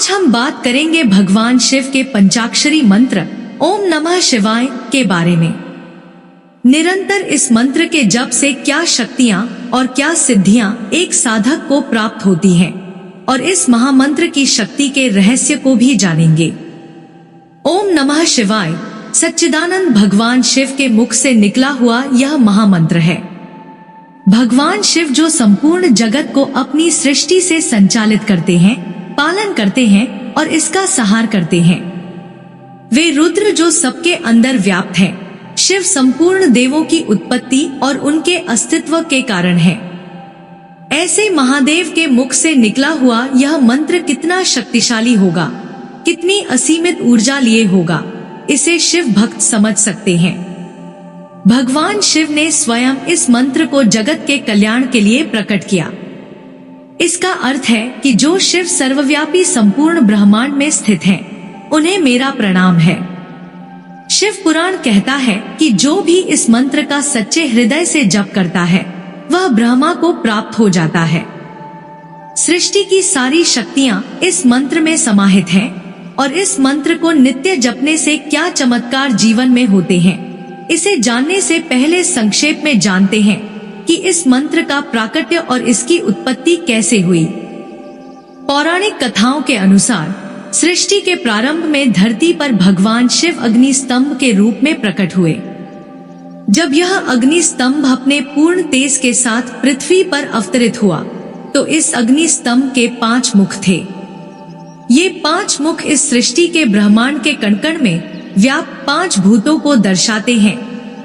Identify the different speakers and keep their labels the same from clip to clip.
Speaker 1: आज हम बात करेंगे भगवान शिव के पंचाक्षरी मंत्र ओम नमः शिवाय के बारे में। निरंतर इस मंत्र के जप से क्या शक्तियां और क्या सिद्धियां एक साधक को प्राप्त होती हैं, और इस महामंत्र की शक्ति के रहस्य को भी जानेंगे। ओम नमः शिवाय सच्चिदानंद भगवान शिव के मुख से निकला हुआ यह महामंत्र है। भगवान शिव जो संपूर्ण जगत को अपनी सृष्टि से संचालित करते हैं, पालन करते हैं और इसका सहार करते हैं। वे रुद्र जो सबके अंदर व्याप्त हैं। शिव संपूर्ण देवों की उत्पत्ति और उनके अस्तित्व के कारण है। ऐसे महादेव के मुख से निकला हुआ यह मंत्र कितना शक्तिशाली होगा, कितनी असीमित ऊर्जा लिए होगा, इसे शिव भक्त समझ सकते हैं। भगवान शिव ने स्वयं इस मंत्र को जगत के कल्याण के लिए प्रकट किया। इसका अर्थ है कि जो शिव सर्वव्यापी संपूर्ण ब्रह्मांड में स्थित हैं, उन्हें मेरा प्रणाम है। शिव पुराण कहता है कि जो भी इस मंत्र का सच्चे हृदय से जप करता है, वह ब्रह्मा को प्राप्त हो जाता है। सृष्टि की सारी शक्तियां इस मंत्र में समाहित हैं, और इस मंत्र को नित्य जपने से क्या चमत्कार जीवन में होते हैं, इसे जानने से पहले संक्षेप में जानते हैं कि इस मंत्र का प्राकट्य और इसकी उत्पत्ति कैसे हुई। पौराणिक कथाओं के अनुसार सृष्टि के प्रारंभ में धरती पर भगवान शिव अग्नि स्तंभ के रूप में प्रकट हुए। जब यह अग्नि स्तंभ अपने पूर्ण तेज के साथ पृथ्वी पर अवतरित हुआ, तो इस अग्नि स्तंभ के 5 मुख थे। ये 5 मुख इस सृष्टि के ब्रह्मांड के कण-कण में व्याप्त 5 भूतों को दर्शाते हैं: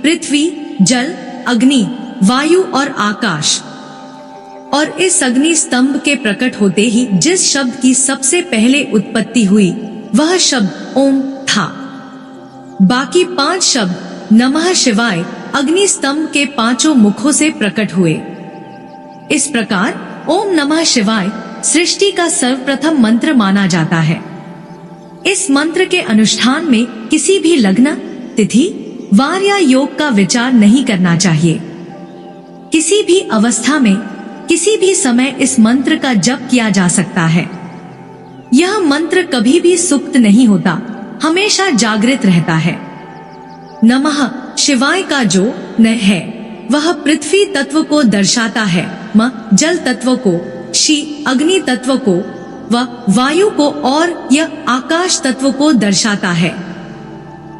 Speaker 1: पृथ्वी, जल, अग्नि, वायु और आकाश। और इस अग्नि स्तंभ के प्रकट होते ही जिस शब्द की सबसे पहले उत्पत्ति हुई, वह शब्द ओम था। बाकी 5 शब्द नमः शिवाय अग्नि स्तंभ के 5 मुखों से प्रकट हुए। इस प्रकार ओम नमः शिवाय सृष्टि का सर्वप्रथम मंत्र माना जाता है। इस मंत्र के अनुष्ठान में किसी भी लग्न, तिथि, वार या योग का विचार नहीं करना चाहिए। किसी भी अवस्था में, किसी भी समय इस मंत्र का जप किया जा सकता है। यह मंत्र कभी भी सुप्त नहीं होता, हमेशा जागृत रहता है। नमः शिवाय का जो न है, वह पृथ्वी तत्व को दर्शाता है, म जल तत्व को, शी अग्नि तत्व को, व वायु को, और यह आकाश तत्व को दर्शाता है।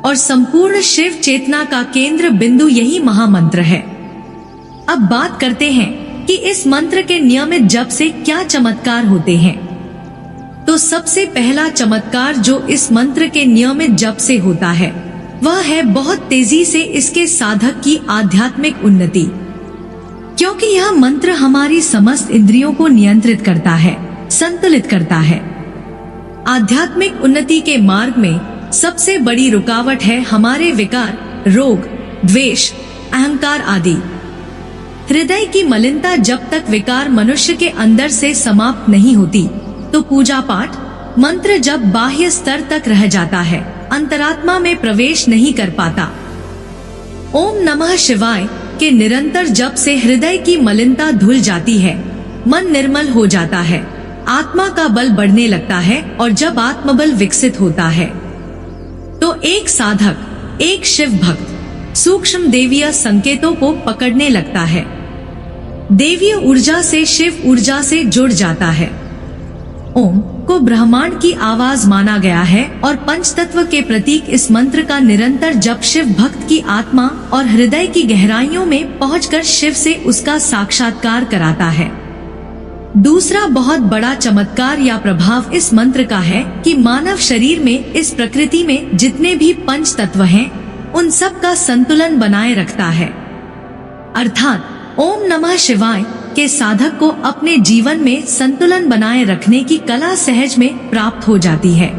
Speaker 1: और संपूर्ण शिव चेतना का केंद्र बिंदु यही महामंत्र है। अब बात करते हैं कि इस मंत्र के नियमित जप से क्या चमत्कार होते हैं। तो सबसे पहला चमत्कार जो इस मंत्र के नियमित जप से होता है, वह है बहुत तेजी से इसके साधक की आध्यात्मिक उन्नति। क्योंकि यह मंत्र हमारी समस्त इंद्रियों को नियंत्रित करता है, संतुलित करता है। आध्यात्मिक उन्नति के मार्ग में सबसे बड़ी रुकावट है हमारे विकार, रोग, द्वेष, अहंकार आदि। हृदय की मलिनता जब तक विकार मनुष्य के अंदर से समाप्त नहीं होती, तो पूजा पाठ, मंत्र जब बाह्य स्तर तक रह जाता है, अंतरात्मा में प्रवेश नहीं कर पाता। ओम नमः शिवाय के निरंतर जप से हृदय की मलिनता धुल जाती है, मन निर्मल हो जाता है, आत्मा का बल बढ़ने लगता है, और जब आत्मबल विकसित होता है, तो एक साधक, एक शिव भक्त सूक्ष्म देवीय संकेतों को पकड़ने लगता है। देवीय ऊर्जा से शिव ऊर्जा से जुड़ जाता है। ओम को ब्रह्मांड की आवाज माना गया है, और पंचतत्व के प्रतीक इस मंत्र का निरंतर जप शिव भक्त की आत्मा और हृदय की गहराइयों में पहुंचकर शिव से उसका साक्षात्कार कराता है। दूसरा बहुत बड़ा चमत्कार या प्रभाव इस मंत्र का है कि मानव शरीर में, इस प्रकृति में जितने भी पंच तत्व हैं, उन सब का संतुलन बनाए रखता है। अर्थात ओम नमः शिवाय के साधक को अपने जीवन में संतुलन बनाए रखने की कला सहज में प्राप्त हो जाती है।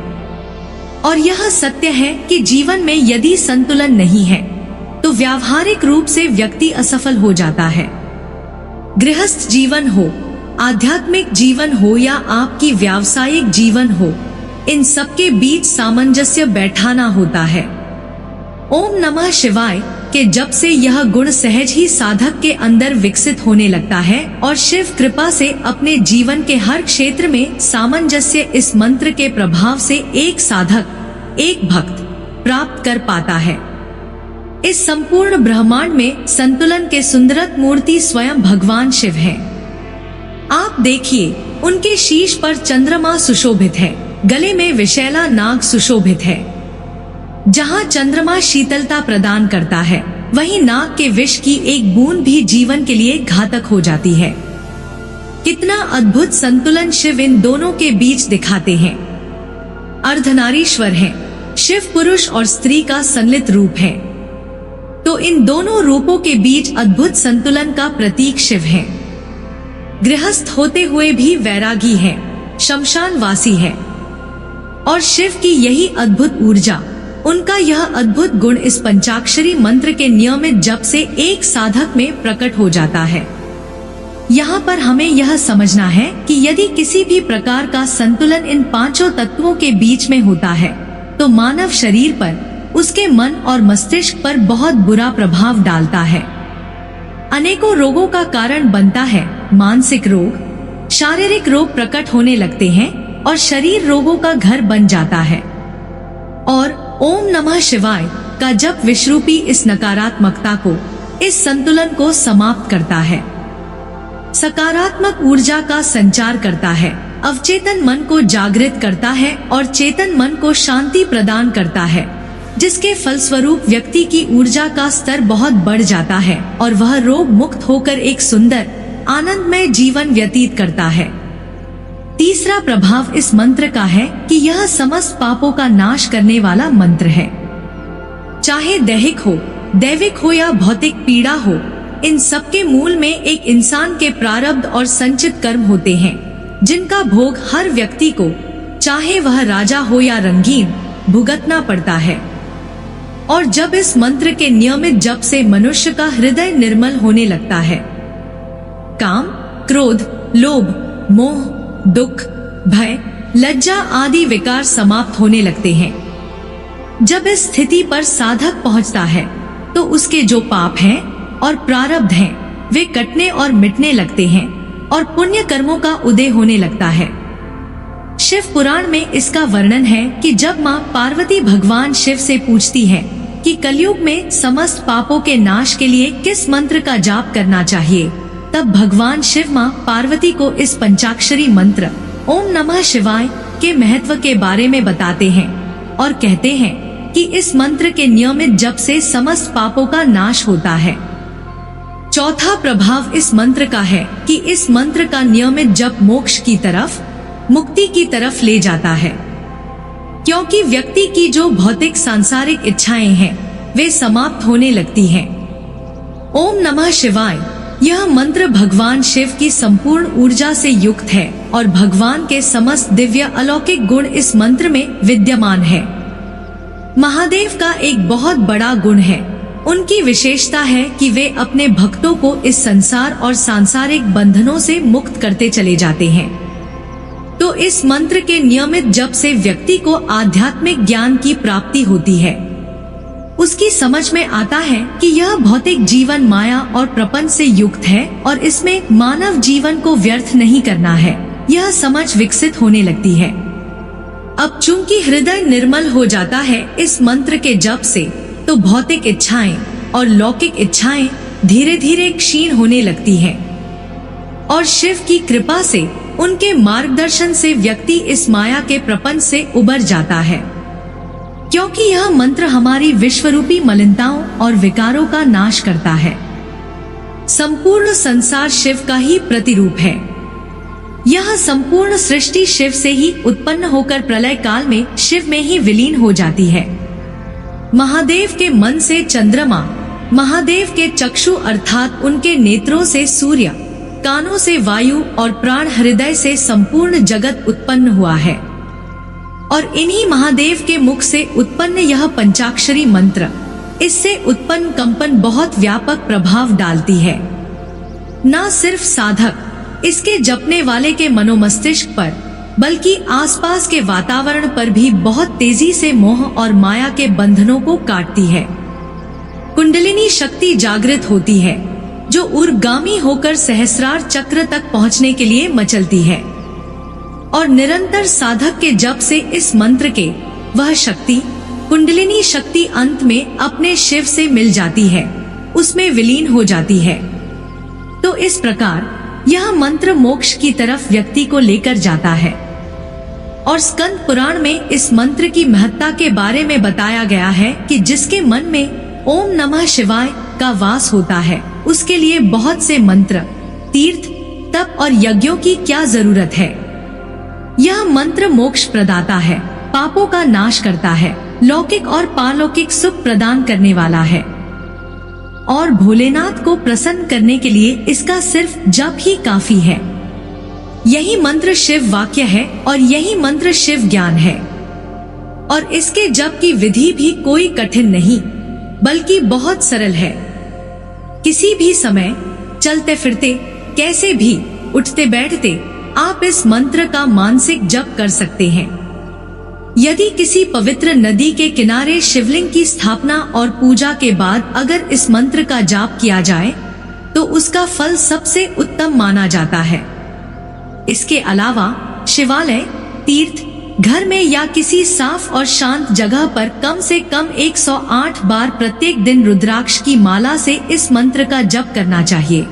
Speaker 1: और यह सत्य है कि जीवन में यदि संतुलन नहीं है, तो व्यावहारिक रूप से व्यक्ति असफल हो जाता है। गृहस्थ जीवन हो, आध्यात्मिक जीवन हो या आपकी व्यावसायिक जीवन हो, इन सबके बीच सामंजस्य बैठाना होता है। ओम नमः शिवाय के जप से यह गुण सहज ही साधक के अंदर विकसित होने लगता है और शिव कृपा से अपने जीवन के हर क्षेत्र में सामंजस्य इस मंत्र के प्रभाव से एक साधक, एक भक्त प्राप्त कर पाता है। इस संपूर्ण ब्रह्मांड में संतुलन के सुंदरत मूर्ति स्वयं भगवान शिव हैं। आप देखिए, उनके शीश पर चंद्रमा सुशोभित है, गले में विशैला नाग सुशोभित है। जहाँ चंद्रमा शीतलता प्रदान करता है, वहीं नाग के विष की एक बूंद भी जीवन के लिए घातक हो जाती है। कितना अद्भुत संतुलन शिव इन दोनों के बीच दिखाते हैं। अर्धनारीश्वर हैं, शिव पुरुष और स्त्री का संलित रूप है, तो इन दोनों रूपों के बीच अद्भुत संतुलन का प्रतीक शिव है। गृहस्थ होते हुए भी वैरागी है, शमशानवासी है, और शिव की यही अद्भुत ऊर्जा, उनका यह अद्भुत गुण इस पंचाक्षरी मंत्र के नियमित जप से एक साधक में प्रकट हो जाता है। यहाँ पर हमें यह समझना है कि यदि किसी भी प्रकार का संतुलन इन पांचों तत्वों के बीच में होता है, तो मानव शरीर पर, उसके मन और मस्तिष्क पर बहुत बुरा प्रभाव डालता है। अनेकों रोगों का कारण बनता है। मानसिक रोग, शारीरिक रोग प्रकट होने लगते हैं और शरीर रोगों का घर बन जाता है। और ओम नमः शिवाय का जप विश्वरूपी इस नकारात्मकता को, इस संतुलन को समाप्त करता है, सकारात्मक ऊर्जा का संचार करता है, अवचेतन मन को जागृत करता है और चेतन मन को शांति प्रदान करता है, जिसके फलस्वरूप व्यक्ति की ऊर्जा का स्तर बहुत बढ़ जाता है और वह रोग मुक्त होकर एक सुंदर, आनंदमय जीवन व्यतीत करता है। तीसरा प्रभाव इस मंत्र का है कि यह समस्त पापों का नाश करने वाला मंत्र है। चाहे दैविक हो या भौतिक पीड़ा हो, इन सबके मूल में एक इंसान के प्रारब्ध और संचित कर्म होते हैं, जिनका भोग हर व्यक्ति को, चाहे वह राजा हो या रंगीन, भुगतना पड़ता है। और जब इस मंत्र के नियमित जप से मनुष्य का हृदय निर्मल होने लगता है, काम, क्रोध, लोभ, मोह, दुख, भय, लज्जा आदि विकार समाप्त होने लगते हैं। जब इस स्थिति पर साधक पहुंचता है, तो उसके जो पाप हैं और प्रारब्ध हैं, वे कटने और मिटने लगते हैं और पुण्य कर्मों का उदय होने लगता है। शिव पुराण में इसका वर्णन है कि जब माँ पार्वती भगवान शिव से पूछती है कि कलयुग में समस्त पापों के नाश के लिए किस मंत्र का जाप करना चाहिए, तब भगवान शिव माँ पार्वती को इस पंचाक्षरी मंत्र ओम नमः शिवाय के महत्व के बारे में बताते हैं और कहते हैं कि इस मंत्र के नियमित जप से समस्त पापों का नाश होता है। चौथा प्रभाव इस मंत्र का है कि इस मंत्र का नियमित जप मोक्ष की तरफ, मुक्ति की तरफ ले जाता है, क्योंकि व्यक्ति की जो भौतिक सांसारिक इच्छाएं हैं, वे समाप्त होने लगती हैं। ओम नमः शिवाय यह मंत्र भगवान शिव की संपूर्ण ऊर्जा से युक्त है और भगवान के समस्त दिव्य अलौकिक गुण इस मंत्र में विद्यमान है। महादेव का एक बहुत बड़ा गुण है, उनकी विशेषता है कि वे अपने भक्तों को इस संसार और सांसारिक बंधनों से मुक्त करते चले जाते हैं। तो इस मंत्र के नियमित जप से व्यक्ति को आध्यात्मिक ज्ञान की प्राप्ति होती है। उसकी समझ में आता है कि यह भौतिक जीवन माया और प्रपंच से युक्त है और इसमें मानव जीवन को व्यर्थ नहीं करना है। यह समझ विकसित होने लगती है। अब चूंकि हृदय निर्मल हो जाता है इस मंत्र के जप से, तो भौतिक इच्छाएं और लौकिक इच्छाएं धीरे धीरे क्षीण होने लगती हैं और शिव की कृपा से, उनके मार्गदर्शन से व्यक्ति इस माया के प्रपंच से उबर जाता है, क्योंकि यह मंत्र हमारी विश्वरूपी मलिनताओं और विकारों का नाश करता है। संपूर्ण संसार शिव का ही प्रतिरूप है। यह संपूर्ण सृष्टि शिव से ही उत्पन्न होकर प्रलय काल में शिव में ही विलीन हो जाती है। महादेव के मन से चंद्रमा, महादेव के चक्षु अर्थात उनके नेत्रों से सूर्य, कानों से वायु और प्राण हृदय से संपूर्ण जगत उत्पन्न हुआ है और इन्हीं महादेव के मुख से उत्पन्न यह पंचाक्षरी मंत्र, इससे उत्पन्न कंपन बहुत व्यापक प्रभाव डालती है। न सिर्फ साधक, इसके जपने वाले के मनोमस्तिष्क पर, बल्कि आसपास के वातावरण पर भी बहुत तेजी से मोह और माया के बंधनों को काटती है। कुंडली कुंडलिनी शक्ति जागृत होती है, जो ऊर्ध्वगामी होकर सहस्रार चक्र तक पहुंचने के लिए मचलती है। और निरंतर साधक के जप से इस मंत्र के वह शक्ति, कुंडलिनी शक्ति अंत में अपने शिव से मिल जाती है, उसमें विलीन हो जाती है। तो इस प्रकार यह मंत्र मोक्ष की तरफ व्यक्ति को लेकर जाता है। और स्कंद पुराण में इस मंत्र की महत्ता के बारे में बताया गया है कि जिसके मन में ओम नमः शिवाय का वास होता है, उसके लिए बहुत से मंत्र, तीर्थ, तप और यज्ञों की क्या जरूरत है। यह मंत्र मोक्ष प्रदाता है, पापों का नाश करता है, लौकिक और पारलौकिक सुख प्रदान करने वाला है। और भोलेनाथ को प्रसन्न करने के लिए इसका सिर्फ जप ही काफी है। यही मंत्र शिव वाक्य है और यही मंत्र शिव ज्ञान है। और इसके जप की विधि भी कोई कठिन नहीं, बल्कि बहुत सरल है। किसी भी समय, चलते फिरते, कैसे भी, उठते बैठते आप इस मंत्र का मानसिक जप कर सकते हैं। यदि किसी पवित्र नदी के किनारे शिवलिंग की स्थापना और पूजा के बाद अगर इस मंत्र का जाप किया जाए तो उसका फल सबसे उत्तम माना जाता है। इसके अलावा शिवालय, तीर्थ, घर में या किसी साफ और शांत जगह पर कम से कम 108 बार प्रत्येक दिन रुद्राक्ष की माला से इस मंत्र का जप करना चाहिए।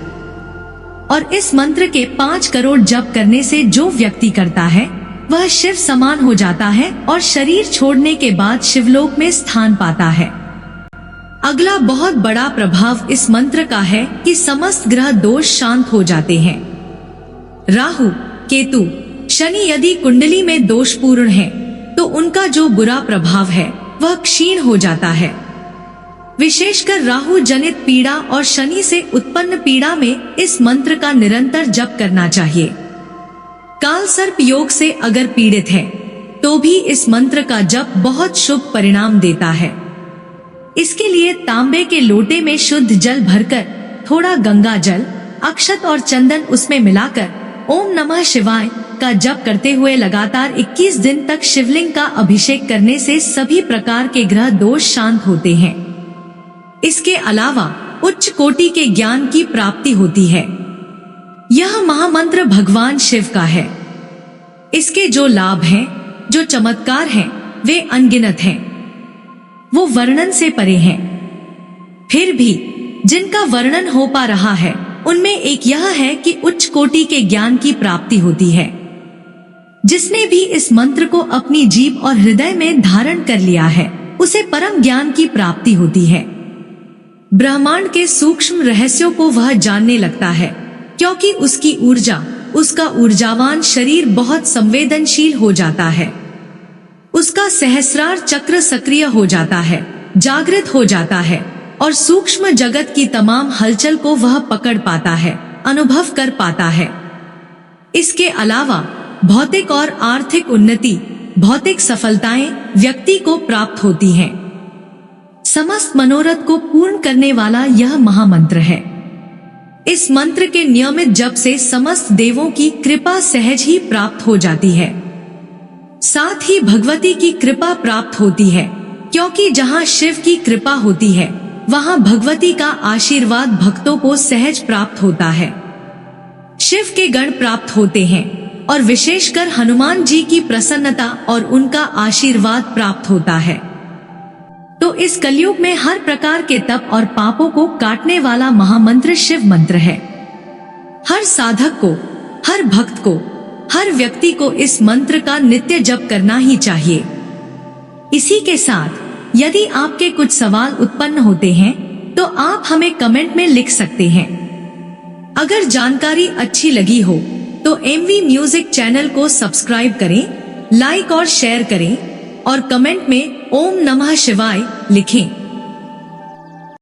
Speaker 1: और इस मंत्र के 5 करोड़ जप करने से जो व्यक्ति करता है वह शिव समान हो जाता है और शरीर छोड़ने के बाद शिवलोक में स्थान पाता है। अगला बहुत बड़ा प्रभाव इस मंत्र का है कि समस्त ग्रह दोष शांत हो जाते हैं। राहु, केतु, शनि यदि कुंडली में दोषपूर्ण है तो उनका जो बुरा प्रभाव है वह क्षीण हो जाता है। विशेषकर राहु जनित पीड़ा और शनि से उत्पन्न पीड़ा में इस मंत्र का निरंतर जप करना चाहिए। काल सर्प योग से अगर पीड़ित है तो भी इस मंत्र का जप बहुत शुभ परिणाम देता है। इसके लिए तांबे के लोटे में शुद्ध जल भरकर थोड़ा गंगा जल, अक्षत और चंदन उसमें मिलाकर ओम नमः शिवाय का जप करते हुए लगातार 21 दिन तक शिवलिंग का अभिषेक करने से सभी प्रकार के ग्रह दोष शांत होते हैं। इसके अलावा उच्च कोटि के ज्ञान की प्राप्ति होती है। यह महामंत्र भगवान शिव का है। इसके जो लाभ हैं, जो चमत्कार हैं, वे अनगिनत हैं। वो वर्णन से परे हैं। फिर भी जिनका वर्णन हो पा रहा है उनमें एक यह है कि उच्च कोटि के ज्ञान की प्राप्ति होती है। जिसने भी इस मंत्र को अपनी जीभ और हृदय में धारण कर लिया है उसे परम ज्ञान की प्राप्ति होती है। ब्रह्मांड के सूक्ष्म रहस्यों को वह जानने लगता है, क्योंकि उसकी ऊर्जा, उसका ऊर्जावान शरीर बहुत संवेदनशील हो जाता है। उसका सहस्रार चक्र सक्रिय हो जाता है, जागृत हो जाता है और सूक्ष्म जगत की तमाम हलचल को वह पकड़ पाता है, अनुभव कर पाता है। इसके अलावा भौतिक और आर्थिक उन्नति, भौतिक सफलताएं व्यक्ति को प्राप्त होती हैं। समस्त मनोरथ को पूर्ण करने वाला यह महामंत्र है। इस मंत्र के नियमित जप से समस्त देवों की कृपा सहज ही प्राप्त हो जाती है। साथ ही भगवती की कृपा प्राप्त होती है, क्योंकि जहाँ शिव की कृपा होती है वहाँ भगवती का आशीर्वाद भक्तों को सहज प्राप्त होता है। शिव के गण प्राप्त होते हैं और विशेषकर हनुमान जी की प्रसन्नता और उनका आशीर्वाद प्राप्त होता है। तो इस कलयुग में हर प्रकार के तप और पापों को काटने वाला महामंत्र शिव मंत्र है। हर साधक को, हर भक्त को, हर व्यक्ति को इस मंत्र का नित्य जप करना ही चाहिए। इसी के साथ यदि आपके कुछ सवाल उत्पन्न होते हैं तो आप हमें कमेंट में लिख सकते हैं। अगर जानकारी अच्छी लगी हो तो एमवी म्यूजिक चैनल को सब्सक्राइब करें, लाइक और शेयर करें और कमेंट में ओम नमः शिवाय लिखें।